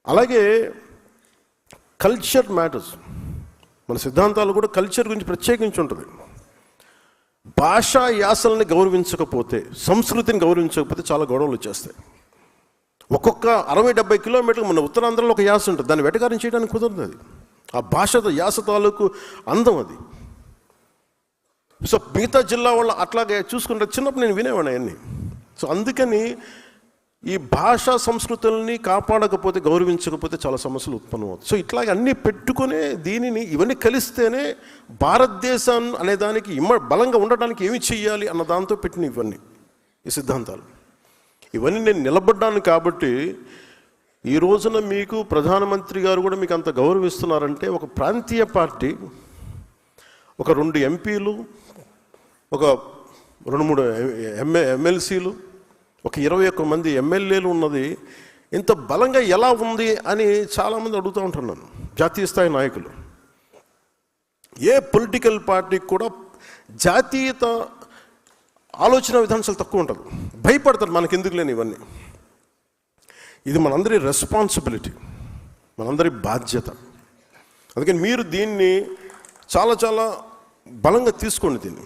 అలాగే culture matters. మన సిద్ధాంతాలు కూడా కల్చర్ గురించి ప్రత్యేకించి ఉంటుంది. భాషా యాసల్ని గౌరవించకపోతే, సంస్కృతిని గౌరవించకపోతే చాలా గొడవలు వచ్చేస్తాయి. ఒక్కొక్క 60-70 కిలోమీటర్లు మన ఉత్తరాంధ్రలో ఒక యాస ఉంటుంది, దాన్ని వెటకారం చేయడానికి కుదరదు. అది ఆ భాషతో యాస తాలూకు అందం అది. సో మిగతా జిల్లా వాళ్ళు అట్లాగే చూసుకుంటే చిన్నప్పుడు నేను వినేవాడిని అవన్నీ. సో అందుకని ఈ భాషా సంస్కృతుల్ని కాపాడకపోతే, గౌరవించకపోతే చాలా సమస్యలు ఉత్పన్నమవుతాయి. సో ఇట్లాగే అన్నీ పెట్టుకునే దీనిని ఇవన్నీ కలిస్తేనే భారతదేశం అనే దానికి బలంగా ఉండడానికి ఏమి చెయ్యాలి అన్న దాంతో పెట్టిన ఇవన్నీ ఈ సిద్ధాంతాలు. ఇవన్నీ నేను నిలబడ్డాను కాబట్టి ఈ రోజున మీకు ప్రధానమంత్రి గారు కూడా మీకు అంత గౌరవిస్తున్నారంటే, ఒక ప్రాంతీయ పార్టీ, ఒక 2 ఎంపీలు, ఒక 2-3 ఎమ్మెల్సీలు, ఒక 21 మంది ఎమ్మెల్యేలు ఉన్నది ఇంత బలంగా ఎలా ఉంది అని చాలామంది అడుగుతూ ఉంటారు నన్ను, జాతీయ స్థాయి నాయకులు. ఏ పొలిటికల్ పార్టీకి కూడా జాతీయత ఆలోచన విధానం చాలా తక్కువ ఉంటుంది. భయపడతారు, మనకి ఎందుకు లేని ఇవన్నీ. ఇది మనందరి రెస్పాన్సిబిలిటీ, మనందరి బాధ్యత. అందుకని మీరు దీన్ని చాలా చాలా బలంగా తీసుకోండి దీన్ని.